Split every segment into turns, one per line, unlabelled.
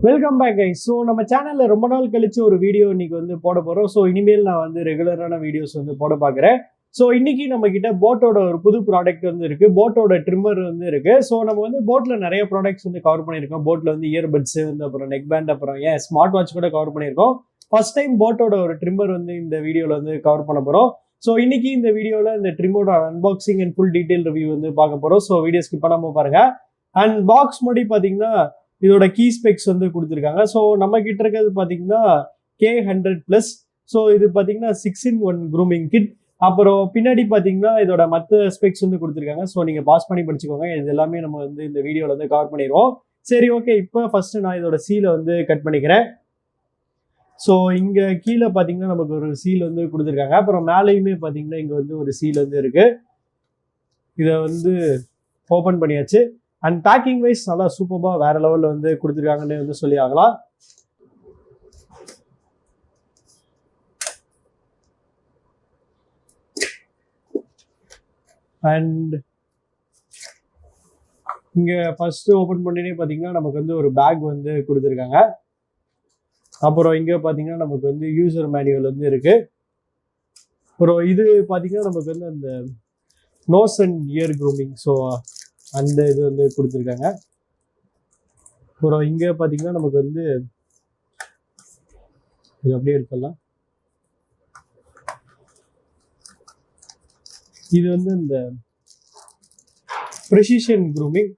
Welcome back guys. So நம்ம சேனலில் ரொம்ப நாள் கழிச்சு ஒரு வீடியோ இன்னைக்கு வந்து போட போகிறோம். ஸோ இனிமேல் நான் வந்து ரெகுலரான வீடியோஸ் வந்து போட பார்க்குறேன். ஸோ இன்னைக்கு நம்ம கிட்ட போட்டோட ஒரு புது ப்ராடக்ட் வந்து இருக்கு. போட்டோட ட்ரிம்மர் வந்து இருக்கு. ஸோ நம்ம வந்து போட்டில் நிறைய ப்ராடக்ட்ஸ் வந்து கவர் பண்ணியிருக்கோம். போட்டில் வந்து இயர்பட்ஸ் வந்து அப்புறம் நெக் பேண்ட் அப்புறம் ஸ்மார்ட் வாட்ச் கூட கவர் பண்ணியிருக்கோம். ஃபர்ஸ்ட் டைம் போட்டோட ஒரு ட்ரிம்மர் வந்து இந்த வீடியோவில் வந்து கவர் பண்ண போகிறோம். ஸோ இன்னைக்கு இந்த வீடியோவில் இந்த ட்ரிம்மோட unboxing and full detail review வந்து பார்க்க போகிறோம். ஸோ வீடியோ ஸ்கிப் பண்ணாமல் பாருங்க. அண்ட் பாக்ஸ் முன்னாடி பார்த்தீங்கன்னா இதோட கீ ஸ்பெக்ஸ் வந்து கொடுத்துருக்காங்க. ஸோ நம்ம கிட்ட இருக்கிறது பார்த்தீங்கன்னா K100+. ஸோ இது பார்த்தீங்கன்னா 6-in-1 க்ரூமிங் கிட். அப்புறம் பின்னாடி பார்த்தீங்கன்னா இதோட மற்ற ஸ்பெக்ஸ் வந்து கொடுத்துருக்காங்க. ஸோ நீங்கள் பாஸ் பண்ணி படிச்சுக்கோங்க. இது எல்லாமே நம்ம வந்து இந்த வீடியோவில் வந்து கவர் பண்ணிடுவோம். சரி, ஓகே. இப்போ ஃபர்ஸ்ட் நான் இதோட சீலை வந்து கட் பண்ணிக்கிறேன். ஸோ இங்கே கீழே பார்த்தீங்கன்னா நமக்கு ஒரு சீல் வந்து கொடுத்துருக்காங்க. அப்புறம் மேலேயுமே பார்த்தீங்கன்னா இங்கே வந்து ஒரு சீல் வந்து இருக்கு. இதை வந்து ஓப்பன் பண்ணியாச்சு. அண்ட் பேக்கிங் வைஸ் நல்லா சூப்பராக வேற லெவலில் வந்து கொடுத்துருக்காங்கன்னு வந்து சொல்லி ஆகலாம். அண்ட் இங்கே ஃபர்ஸ்ட் ஓப்பன் பண்ணினே பார்த்தீங்கன்னா நமக்கு வந்து ஒரு பேக் வந்து கொடுத்துருக்காங்க. அப்புறம் இங்கே பார்த்தீங்கன்னா நமக்கு வந்து யூசர் மேனுவல் வந்து இருக்கு. அப்புறம் இது பார்த்தீங்கன்னா நமக்கு வந்து அந்த nose and ear grooming, so அந்த இது வந்து கொடுத்துருக்காங்க. அப்புறம் இங்கே பார்த்தீங்கன்னா நமக்கு வந்து இது அப்படியே எடுத்துடலாம். இது வந்து இந்த ப்ரெசிஷன் க்ரூமிங்,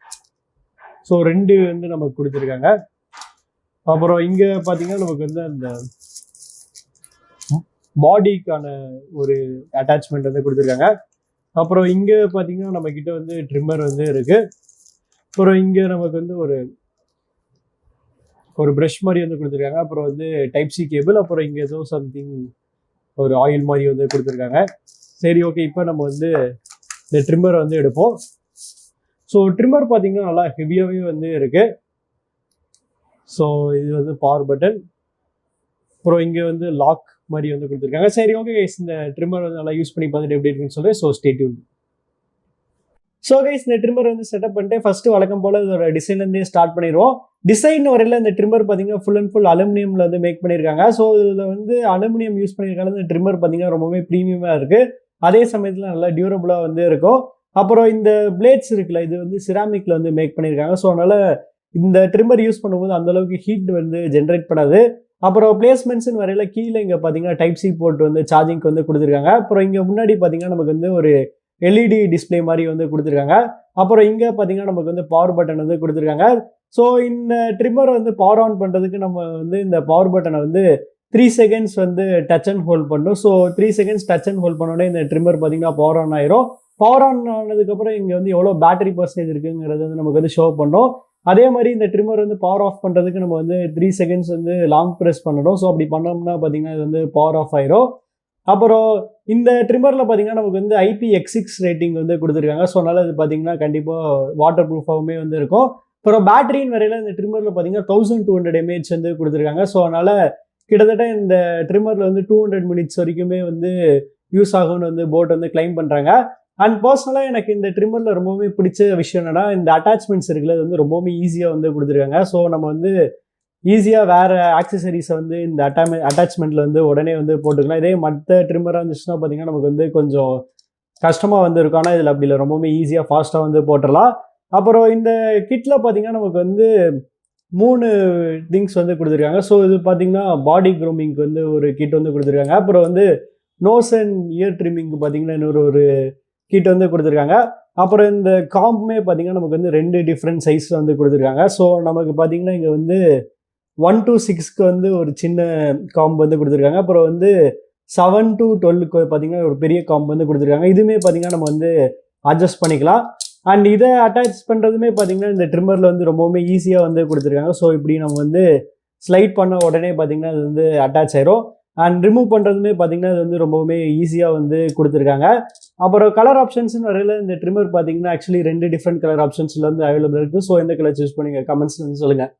ஸோ 2 வந்து நமக்கு கொடுத்துருக்காங்க. அப்புறம் இங்கே பார்த்தீங்கன்னா நமக்கு வந்து அந்த பாடிக்கான ஒரு அட்டாச்மெண்ட் வந்து கொடுத்துருக்காங்க. அப்புறம் இங்கே பார்த்தீங்கன்னா நம்ம கிட்ட வந்து ட்ரிம்மர் வந்து இருக்கு. அப்புறம் இங்கே நமக்கு வந்து ஒரு ப்ரஷ் மாதிரி வந்து கொடுத்துருக்காங்க. அப்புறம் வந்து டைப்-C கேபிள். அப்புறம் இங்கே ஏதோ சம்திங் ஒரு ஆயில் மாதிரி வந்து கொடுத்துருக்காங்க. சரி, ஓகே. இப்போ நம்ம வந்து இந்த ட்ரிம்மரை வந்து எடுப்போம். ஸோ ட்ரிம்மர் பார்த்தீங்கன்னா நல்லா ஹெவியாகவே வந்து இருக்கு. ஸோ இது வந்து பவர் பட்டன். அப்புறம் இங்கே வந்து லாக் மாதிரி வந்து கொடுத்துருக்காங்க. சரி, ஓகே கைஸ். இந்த ட்ரிம்மர் வந்து நல்லா யூஸ் பண்ணி பார்த்துட்டு எப்படி இருக்குன்னு சொல்லி ஸ்டே டியூன். ஸோ கைஸ், இந்த ட்ரிம்மர் வந்து செட்டப் பண்ணிட்டு ஃபர்ஸ்ட் வழக்கம் போல இதோட டிசைன்லேருந்தே ஸ்டார்ட் பண்ணிடுவோம். டிசைன் வரையில் இந்த ட்ரிம்மர் பார்த்தீங்கன்னா ஃபுல் அண்ட் ஃபுல் அலுமினியமில் வந்து மேக் பண்ணியிருக்காங்க. ஸோ இதில் வந்து அலுமினியம் யூஸ் பண்ணியிருக்காங்க. இந்த ட்ரிம்மர் பார்த்தீங்கன்னா ரொம்பவே ப்ரீமியமாக இருக்குது. அதே சமயத்தில் நல்லா டியூரபுளாக வந்து இருக்கும். அப்புறம் இந்த பிளேட்ஸ் இருக்குல்ல, இது வந்து சிராமிக்கில் வந்து மேக் பண்ணியிருக்காங்க. ஸோ அதனால் இந்த ட்ரிம்மர் யூஸ் பண்ணும்போது அந்தளவுக்கு ஹீட் வந்து ஜென்ரேட் பண்ணாது. அப்புறம் பிளேஸ்மெண்ட்ஸ்னு வரையில கீழே இங்கே பார்த்தீங்கன்னா டைப்-C போர்ட் வந்து சார்ஜிங்க்கு வந்து கொடுத்துருக்காங்க. அப்புறம் இங்கே முன்னாடி பார்த்தீங்கன்னா நமக்கு வந்து ஒரு LED டிஸ்பிளே மாதிரி வந்து கொடுத்துருக்காங்க. அப்புறம் இங்கே பார்த்தீங்கன்னா நமக்கு வந்து பவர் பட்டன் வந்து கொடுத்துருக்காங்க. ஸோ இந்த ட்ரிம்மரை வந்து பவர் ஆன் பண்ணுறதுக்கு நம்ம வந்து இந்த பவர் பட்டனை வந்து 3 செகண்ட்ஸ் வந்து டச் அண்ட் ஹோல்ட் பண்ணும். So 3 seconds touch and hold பண்ணோடனே இந்த ட்ரிம்மர் பார்த்தீங்கன்னா பவர் ஆன் ஆயிரும். பவர் ஆன் ஆனதுக்கப்புறம் இங்கே வந்து எவ்வளோ பேட்டரி பர்சன்டேஜ் இருக்குங்கிறது வந்து நமக்கு வந்து ஷோ பண்ணோம். அதே மாதிரி இந்த ட்ரிம்மர் வந்து பவர் ஆஃப் பண்ணுறதுக்கு நம்ம வந்து 3 செகண்ட்ஸ் வந்து லாங் ப்ரெஸ் பண்ணணும். ஸோ அப்படி பண்ணோம்னா பார்த்தீங்கன்னா இது வந்து பவர் ஆஃப் ஆயிரும். அப்புறம் இந்த ட்ரிம்மரில் பார்த்தீங்கன்னா நமக்கு வந்து IPX6 ரேட்டிங் வந்து கொடுத்துருக்காங்க. ஸோ அதனால் இது பார்த்தீங்கன்னா கண்டிப்பாக வாட்டர் ப்ரூஃபாகவுமே வந்து இருக்கும். அப்புறம் பேட்டரின்னு வரையில் இந்த ட்ரிம்மரில் பார்த்தீங்கன்னா 1200 mAh வந்து கொடுத்துருக்காங்க. ஸோ அதனால் கிட்டத்தட்ட இந்த ட்ரிம்மரில் வந்து 200 minutes வரைக்குமே வந்து யூஸ் ஆகும்னு வந்து போட் வந்து கிளைம் பண்ணுறாங்க. அண்ட் பர்சனலாக எனக்கு இந்த ட்ரிம்மரில் ரொம்பவுமே பிடிச்ச விஷயம் என்னன்னா, இந்த அட்டாச்மெண்ட்ஸ் இருக்குல்ல, அது வந்து ரொம்பவுமே ஈஸியாக வந்து கொடுத்துருக்காங்க. ஸோ நம்ம வந்து ஈஸியாக வேறு ஆக்சசரிஸை வந்து இந்த அட்டாச்மெண்ட்டில் வந்து உடனே வந்து போட்டுக்கலாம். இதே மற்ற ட்ரிம்மராக இருந்துச்சுன்னா பார்த்தீங்கன்னா நமக்கு வந்து கொஞ்சம் கஷ்டமாக வந்து இருக்கும். ஆனால் இதில் அப்படி இல்லை, ரொம்பவுமே ஈஸியாக ஃபாஸ்ட்டாக வந்து போட்டுடலாம். அப்புறம் இந்த கிட்டில் பார்த்தீங்கன்னா நமக்கு வந்து 3 திங்ஸ் வந்து கொடுத்துருக்காங்க. ஸோ இது பார்த்தீங்கன்னா பாடி க்ரூமிங்க்கு வந்து ஒரு கிட் வந்து கொடுத்துருக்காங்க. அப்புறம் வந்து நோஸ் அண்ட் இயர் ட்ரிம்மிங்க்கு பார்த்தீங்கன்னா இன்னொரு கிட் வந்து கொடுத்துருக்காங்க. அப்புறம் இந்த காம்புமே பார்த்தீங்கன்னா நமக்கு வந்து 2 டிஃப்ரெண்ட் சைஸில் வந்து கொடுத்துருக்காங்க. ஸோ நமக்கு பார்த்தீங்கன்னா இங்கே வந்து 1 to 6க்கு வந்து ஒரு சின்ன காம்பு வந்து கொடுத்துருக்காங்க. அப்புறம் வந்து 7 to 12க்கு பார்த்தீங்கன்னா ஒரு பெரிய காம்பு வந்து கொடுத்துருக்காங்க. இதுவுமே பார்த்தீங்கன்னா நம்ம வந்து அட்ஜஸ்ட் பண்ணிக்கலாம். அண்ட் இதை அட்டாச் பண்ணுறதுமே பார்த்தீங்கன்னா இந்த ட்ரிம்மரில் வந்து ரொம்பவுமே ஈஸியாக வந்து கொடுத்துருக்காங்க. ஸோ இப்படி நம்ம வந்து ஸ்லைட் பண்ண உடனே பார்த்தீங்கன்னா அது வந்து அட்டாச் ஆயிரும். அண்ட் ரிமூவ் பண்ணுறதுமே பார்த்தீங்கன்னா அது வந்து ரொம்பவுமே ஈஸியாக வந்து கொடுத்துருக்காங்க. அப்புறம் கலர் ஆப்ஷன்ஸ்னு வரையில் இந்த ட்ரிம்மர் பார்த்தீங்கன்னா ஆக்சுவலி 2 டிஃப்ரெண்ட் கலர் ஆப்ஷன்ஸில் வந்து அவைலபிள் இருக்குது. ஸோ எந்த கலர் சூஸ் பண்ணிங்க கமெண்ட்ஸில் வந்து சொல்லுங்கள்.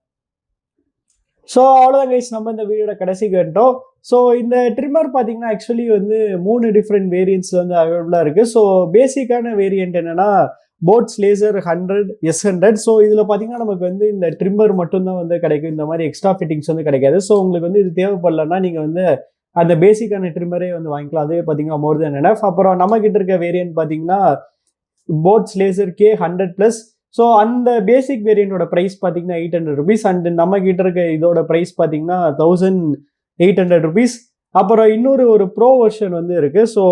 ஸோ அவ்வளோதான் கைஸ், நம்ம இந்த வீடியோட கடைசிக்கு வந்துட்டோம். ஸோ இந்த ட்ரிம்மர் பார்த்தீங்கன்னா ஆக்சுவலி வந்து 3 டிஃப்ரெண்ட் வேரியன்ட்ஸில் வந்து அவைலபிளாக இருக்குது. ஸோ பேசிக்கான வேரியன்ட் என்னென்னா போட்ஸ் லேசர் 100 S100. ஸோ இதில் பார்த்தீங்கன்னா நமக்கு வந்து இந்த ட்ரிம்மர் மட்டும்தான் வந்து கிடைக்கும், இந்த மாதிரி எக்ஸ்ட்ரா ஃபிட்டிங்ஸ் வந்து கிடைக்காது. ஸோ உங்களுக்கு வந்து இது தேவைப்படலன்னா நீங்கள் வந்து அந்த பேசிக்கான ட்ரிம்மரே வந்து வாங்கிக்கலாம். அதுவே பார்த்தீங்கன்னா மோர் தென் எனஃப். அப்புறம் நம்ம கிட்ட இருக்க வேரியன்ட் பார்த்தீங்கன்னா போட்ஸ் லேசர் K100+. ஸோ அந்த பேசிக் வேரியண்டோட ப்ரைஸ் பார்த்தீங்கன்னா 800 rupees. அண்ட் நம்ம கிட்ட இருக்க இதோட ப்ரைஸ் பார்த்தீங்கன்னா 1800 rupees. அப்புறம் இன்னொரு ஒரு ப்ரோ வெர்ஷன் வந்து இருக்கு. So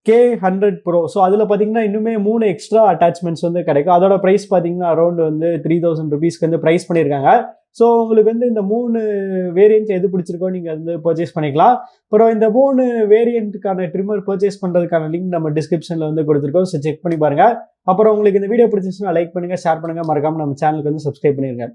K100 Pro. ஸோ அதில் பார்த்தீங்கன்னா இன்னுமே 3 எக்ஸ்ட்ரா அட்டாச்மெண்ட்ஸ் வந்து கிடைக்கும். அதோட ப்ரைஸ் பார்த்தீங்கன்னா அரௌண்ட் வந்து 3000 rupeesக்கு வந்து ப்ரைஸ் பண்ணியிருக்காங்க. ஸோ உங்களுக்கு வந்து இந்த 3 வேரியன்ட் எது பிடிச்சிருக்கோ நீங்கள் வந்து பர்ச்சேஸ் பண்ணிக்கலாம். அப்புறம் இந்த 3 வேரியண்ட்டுக்கான ட்ரிம்மர் பர்ச்சேஸ் பண்ணுறதுக்கான லிங்க் நம்ம டிஸ்கிரிப்ஷனில் வந்து கொடுத்துருக்கோம். ஸோ செக் பண்ணி பாருங்கள். அப்புறம் உங்களுக்கு இந்த வீடியோ பிடிச்சிருச்சுன்னா லைக் பண்ணுங்கள், ஷேர் பண்ணுங்கள், மறக்காமல் நம்ம சேனலுக்கு வந்து சப்ஸ்கிரைப் பண்ணிடுங்க.